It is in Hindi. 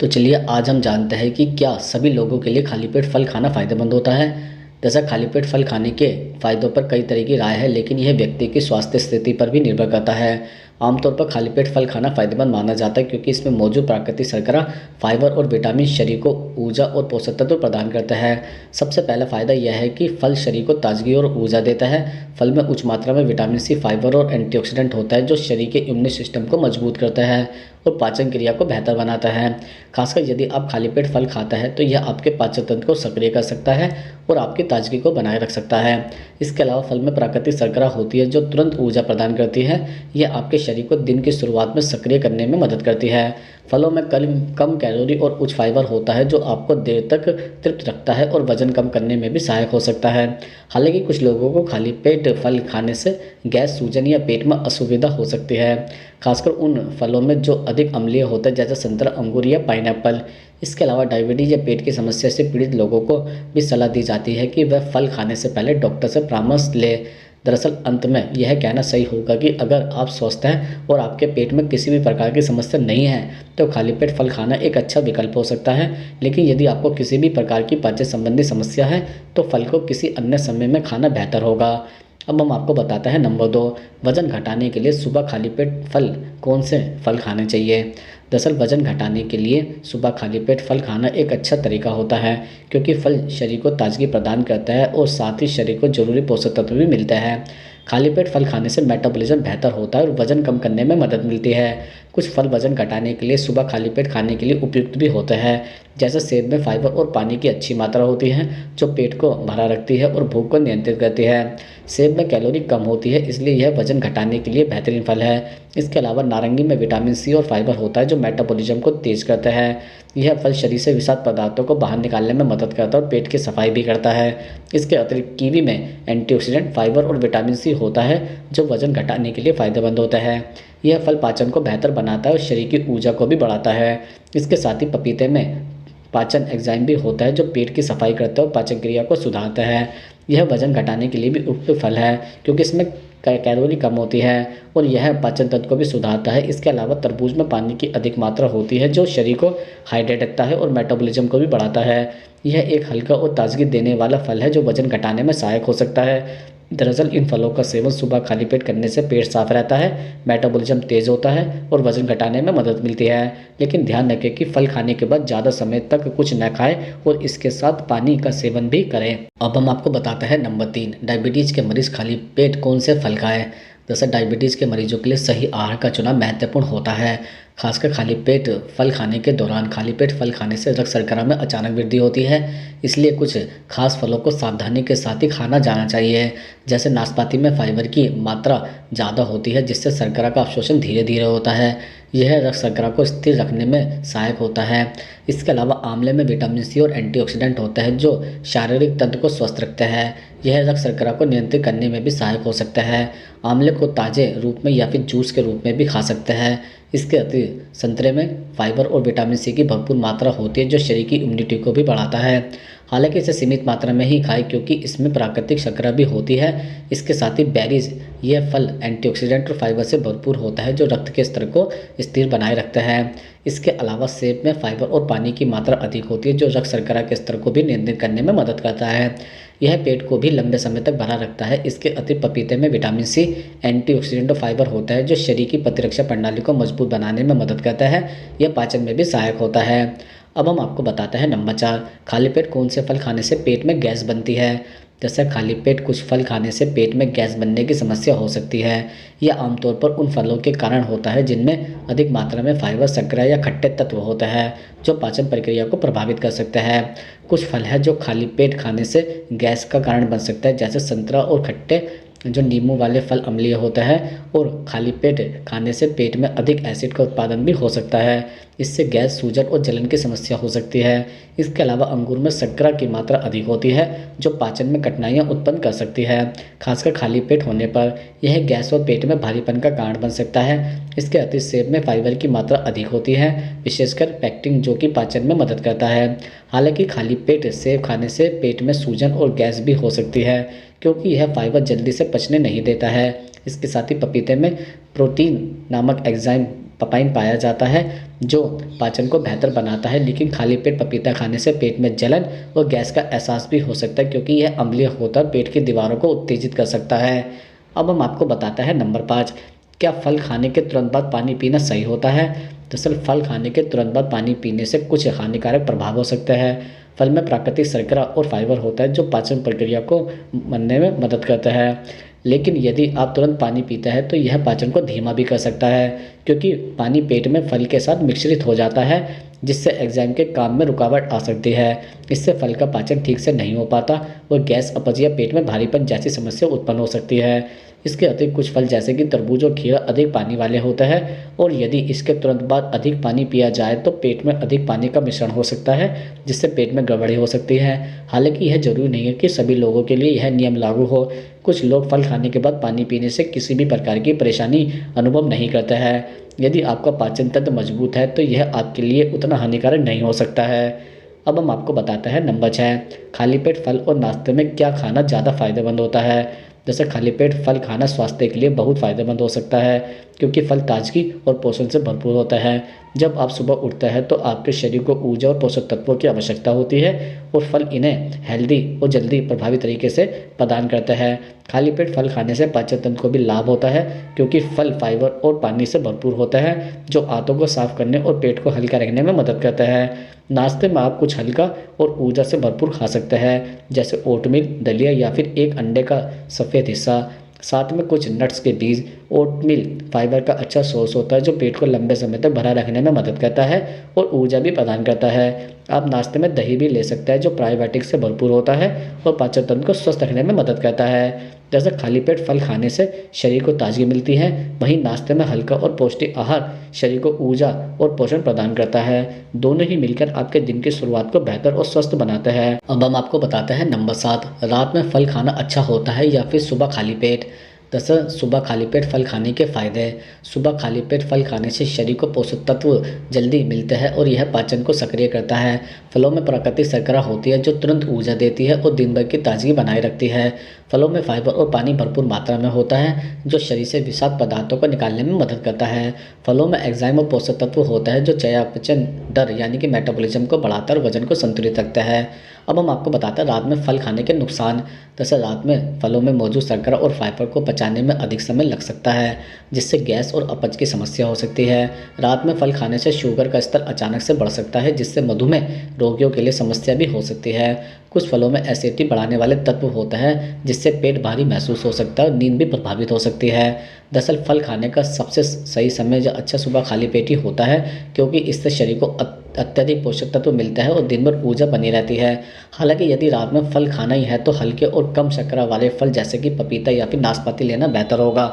तो चलिए आज हम जानते हैं कि क्या सभी लोगों के लिए खाली पेट फल खाना फ़ायदेमंद होता है। दरअसल खाली पेट फल खाने के फ़ायदों पर कई तरह की राय है, लेकिन यह व्यक्ति की स्वास्थ्य स्थिति पर भी निर्भर करता है। आमतौर पर खाली पेट फल खाना फ़ायदेमंद माना जाता है क्योंकि इसमें मौजूद प्राकृतिक शर्करा, फाइबर और विटामिन शरीर को ऊर्जा और पोषक तत्व प्रदान करते हैं। सबसे पहला फ़ायदा यह है कि फल शरीर को ताजगी और ऊर्जा देता है। फल में उच्च मात्रा में विटामिन सी, फाइबर और एंटीऑक्सीडेंट होता है जो शरीर के इम्यून सिस्टम को मजबूत करता है और पाचन क्रिया को बेहतर बनाता है। खासकर यदि आप खाली पेट फल खाता है तो यह आपके पाचन तंत्र को सक्रिय कर सकता है और आपकी ताजगी को बनाए रख सकता है। इसके अलावा फल में प्राकृतिक शर्करा होती है जो तुरंत ऊर्जा प्रदान करती है। यह आपके शरीर को दिन की शुरुआत में सक्रिय करने में मदद करती है। फलों में कम कैलोरी और उच्च फाइबर होता है जो आपको देर तक तृप्त रखता है और वजन कम करने में भी सहायक हो सकता है। हालांकि कुछ लोगों को खाली पेट फल खाने से गैस, सूजन या पेट में असुविधा हो सकती है, खासकर उन फलों में जो अधिक अम्लीय होते हैं जैसे संतरा, अंगूर या पाइनएप्पल। इसके अलावा डायबिटीज या पेट की समस्या से पीड़ित लोगों को भी सलाह दी जाती है कि वह फल खाने से पहले डॉक्टर से परामर्श लें। दरअसल अंत में यह कहना सही होगा कि अगर आप स्वस्थ हैं और आपके पेट में किसी भी प्रकार की समस्या नहीं है तो खाली पेट फल खाना एक अच्छा विकल्प हो सकता है। लेकिन यदि आपको किसी भी प्रकार की पाचन संबंधी समस्या है तो फल को किसी अन्य समय में खाना बेहतर होगा। अब हम आपको बताते हैं नंबर 2, वज़न घटाने के लिए सुबह खाली पेट फल कौन से फल खाने चाहिए। दरअसल वज़न घटाने के लिए सुबह खाली पेट फल खाना एक अच्छा तरीका होता है क्योंकि फल शरीर को ताजगी प्रदान करता है और साथ ही शरीर को जरूरी पोषक तत्व भी मिलते हैं। खाली पेट फल खाने से मेटाबॉलिज्म बेहतर होता है और वज़न कम करने में मदद मिलती है। कुछ फल वज़न घटाने के लिए सुबह खाली पेट खाने के लिए उपयुक्त भी होते हैं। जैसे सेब में फाइबर और पानी की अच्छी मात्रा होती है जो पेट को भरा रखती है और भूख को नियंत्रित करती है। सेब में कैलोरी कम होती है इसलिए यह वज़न घटाने के लिए बेहतरीन फल है। इसके अलावा नारंगी में विटामिन सी और फाइबर होता है जो मेटाबॉलिज्म को तेज करता है। यह फल शरीर से विषाक्त पदार्थों को बाहर निकालने में मदद करता है और पेट की सफाई भी करता है। इसके अतिरिक्त कीवी में एंटीऑक्सीडेंट, फाइबर और विटामिन सी होता है जो वज़न घटाने के लिए फ़ायदेमंद होता है। यह फल पाचन को बेहतर बनाता है और शरीर की ऊर्जा को भी बढ़ाता है। इसके साथ ही पपीते में पाचन एंजाइम भी होता है जो पेट की सफाई करता है और पाचन क्रिया को सुधारता है। यह वज़न घटाने के लिए भी उपयुक्त फल है क्योंकि इसमें कैलोरी कम होती है और यह पाचन तंत्र को भी सुधारता है। इसके अलावा तरबूज में पानी की अधिक मात्रा होती है जो शरीर को हाइड्रेट रखता है और मेटाबॉलिज्म को भी बढ़ाता है। यह एक हल्का और ताजगी देने वाला फल है जो वज़न घटाने में सहायक हो सकता है। दरअसल इन फलों का सेवन सुबह खाली पेट करने से पेट साफ रहता है, मेटाबॉलिज्म तेज होता है और वजन घटाने में मदद मिलती है। लेकिन ध्यान रखें कि फल खाने के बाद ज़्यादा समय तक कुछ न खाएं और इसके साथ पानी का सेवन भी करें। अब हम आपको बताते हैं नंबर 3, डायबिटीज़ के मरीज खाली पेट कौन से फल खाएं। दरअसल डायबिटीज़ के मरीजों के लिए सही आहार का चुनाव महत्वपूर्ण होता है। खासकर खाली पेट फल खाने के दौरान खाली पेट फल खाने से रक्त शर्करा में अचानक वृद्धि होती है, इसलिए कुछ खास फलों को सावधानी के साथ ही खाना जाना चाहिए। जैसे नाशपाती में फाइबर की मात्रा ज़्यादा होती है जिससे शर्करा का अवशोषण धीरे धीरे होता है। यह रक्त शर्करा को स्थिर रखने में सहायक होता है। इसके अलावा आंवले में विटामिन सी और एंटीऑक्सीडेंट होता है जो शारीरिक तंत्र को स्वस्थ रखता है। यह रक्त शर्करा को नियंत्रित करने में भी सहायक हो सकता है। आंवले को ताज़े रूप में या फिर जूस के रूप में भी खा सकते हैं। इसके अतिरिक्त संतरे में फाइबर और विटामिन सी की भरपूर मात्रा होती है जो शरीर की इम्यूनिटी को भी बढ़ाता है। हालांकि इसे सीमित मात्रा में ही खाएं क्योंकि इसमें प्राकृतिक शर्करा भी होती है। इसके साथ ही बेरीज, यह फल एंटीऑक्सीडेंट और फाइबर से भरपूर होता है जो रक्त के स्तर को स्थिर बनाए रखता है। इसके अलावा सेब में फाइबर और पानी की मात्रा अधिक होती है जो रक्त शर्करा के स्तर को भी नियंत्रित करने में मदद करता है। यह पेट को भी लंबे समय तक भरा रखता है। इसके अतिरिक्त पपीते में विटामिन सी, एंटीऑक्सीडेंट और फाइबर होता है जो शरीर की प्रतिरक्षा प्रणाली को मजबूत बनाने में मदद करता है। यह पाचन में भी सहायक होता है। अब हम आपको बताते हैं नंबर 4, खाली पेट कौन से फल खाने से पेट में गैस बनती है। जैसे खाली पेट कुछ फल खाने से पेट में गैस बनने की समस्या हो सकती है। यह आमतौर पर उन फलों के कारण होता है जिनमें अधिक मात्रा में फाइबर, शर्करा या खट्टे तत्व होते हैं जो पाचन प्रक्रिया को प्रभावित कर सकते हैं। कुछ फल है जो खाली पेट खाने से गैस का कारण बन सकता है जैसे संतरा और खट्टे जो नींबू वाले फल अम्लीय होते हैं और खाली पेट खाने से पेट में अधिक एसिड का उत्पादन भी हो सकता है। इससे गैस, सूजन और जलन की समस्या हो सकती है। इसके अलावा अंगूर में शर्करा की मात्रा अधिक होती है जो पाचन में कठिनाइयां उत्पन्न कर सकती है। खासकर खाली पेट होने पर यह गैस और पेट में भारीपन का कारण बन सकता है। इसके अतिरिक्त सेब में फाइबर की मात्रा अधिक होती है, विशेषकर पैक्टिन जो कि पाचन में मदद करता है। हालांकि खाली पेट सेब खाने से पेट में सूजन और गैस भी हो सकती है क्योंकि यह फाइबर जल्दी से पचने नहीं देता है। इसके साथ ही पपीते में प्रोटीन नामक एंजाइम पपाइन पाया जाता है जो पाचन को बेहतर बनाता है, लेकिन खाली पेट पपीता खाने से पेट में जलन और गैस का एहसास भी हो सकता है क्योंकि यह अम्लीय होता है, पेट की दीवारों को उत्तेजित कर सकता है। अब हम आपको बताते हैं नंबर 5, क्या फल खाने के तुरंत बाद पानी पीना सही होता है? दरअसल फल खाने के तुरंत बाद पानी पीने से कुछ हानिकारक प्रभाव हो सकते हैं। फल में प्राकृतिक शर्करा और फाइबर होता है जो पाचन प्रक्रिया को बनने में मदद करता है, लेकिन यदि आप तुरंत पानी पीते हैं तो यह पाचन को धीमा भी कर सकता है क्योंकि पानी पेट में फल के साथ मिश्रित हो जाता है, जिससे एंजाइम के काम में रुकावट आ सकती है। इससे फल का पाचन ठीक से नहीं हो पाता और गैस, अपच या पेट में भारीपन जैसी समस्या उत्पन्न हो सकती है। इसके अतिरिक्त कुछ फल जैसे कि तरबूज और खीरा अधिक पानी वाले होते हैं और यदि इसके तुरंत बाद अधिक पानी पिया जाए तो पेट में अधिक पानी का मिश्रण हो सकता है, जिससे पेट में गड़बड़ी हो सकती है। हालांकि यह जरूरी नहीं है कि सभी लोगों के लिए यह नियम लागू हो। कुछ लोग फल खाने के बाद पानी पीने से किसी भी प्रकार की परेशानी अनुभव नहीं करते हैं। यदि आपका पाचन तंत्र मजबूत है तो यह आपके लिए उतना हानिकारक नहीं हो सकता है। अब हम आपको बताते हैं नंबर 6, खाली पेट फल और नाश्ते में क्या खाना ज़्यादा फायदेमंद होता है? जैसे खाली पेट फल खाना स्वास्थ्य के लिए बहुत फायदेमंद हो सकता है क्योंकि फल ताजगी और पोषण से भरपूर होता है। जब आप सुबह उठते हैं तो आपके शरीर को ऊर्जा और पोषक तत्वों की आवश्यकता होती है और फल इन्हें हेल्दी और जल्दी प्रभावी तरीके से प्रदान करता है। खाली पेट फल खाने से पाचन तंत्र को भी लाभ होता है क्योंकि फल फाइबर और पानी से भरपूर होता है जो आंतों को साफ करने और पेट को हल्का रखने में मदद करता है। नाश्ते में आप कुछ हल्का और ऊर्जा से भरपूर खा सकते हैं, जैसे ओटमील, दलिया या फिर एक अंडे का सफ़ेद हिस्सा। साथ में कुछ नट्स के बीज। ओटमील फाइबर का अच्छा सोर्स होता है जो पेट को लंबे समय तक भरा रखने में मदद करता है और ऊर्जा भी प्रदान करता है। आप नाश्ते में दही भी ले सकते हैं जो प्रोबायोटिक से भरपूर होता है और पाचन तंत्र को स्वस्थ रखने में मदद करता है। जैसे खाली पेट फल खाने से शरीर को ताजगी मिलती है, वहीं नाश्ते में हल्का और पौष्टिक आहार शरीर को ऊर्जा और पोषण प्रदान करता है। दोनों ही मिलकर आपके दिन की शुरुआत को बेहतर और स्वस्थ बनाते हैं। अब हम आपको बताते हैं नंबर 7, रात में फल खाना अच्छा होता है या फिर सुबह खाली पेट? दरअसल सुबह खाली पेट फल खाने के फायदे। सुबह खाली पेट फल खाने से शरीर को पोषक तत्व जल्दी मिलते हैं और यह पाचन को सक्रिय करता है। फलों में प्राकृतिक शर्करा होती है जो तुरंत ऊर्जा देती है और दिन भर की ताजगी बनाए रखती है। फलों में फाइबर और पानी भरपूर मात्रा में होता है जो शरीर से विषाक्त पदार्थों को निकालने में मदद करता है। फलों में एंजाइम और पोषक तत्व होता है जो चयापचय दर यानी कि मेटाबॉलिज्म को बढ़ाता है और वजन को संतुलित रखता है। अब हम आपको बताते हैं रात में फल खाने के नुकसान। जैसे रात में फलों में मौजूद शर्करा और फाइबर को पचाने में अधिक समय लग सकता है, जिससे गैस और अपच की समस्या हो सकती है। रात में फल खाने से शुगर का स्तर अचानक से बढ़ सकता है, जिससे मधुमेह रोगियों के लिए समस्या भी हो सकती है। कुछ फलों में एसिडिटी बढ़ाने वाले तत्व होते हैं जिससे पेट भारी महसूस हो सकता है और नींद भी प्रभावित हो सकती है। दरअसल फल खाने का सबसे सही समय जो अच्छा सुबह खाली पेट ही होता है क्योंकि इससे शरीर को अत्यधिक पोषक तत्व मिलता है और दिन भर ऊर्जा बनी रहती है। हालांकि यदि रात में फल खाना ही है तो हल्के और कम शर्करा वाले फल जैसे कि पपीता या फिर नाशपाती लेना बेहतर होगा।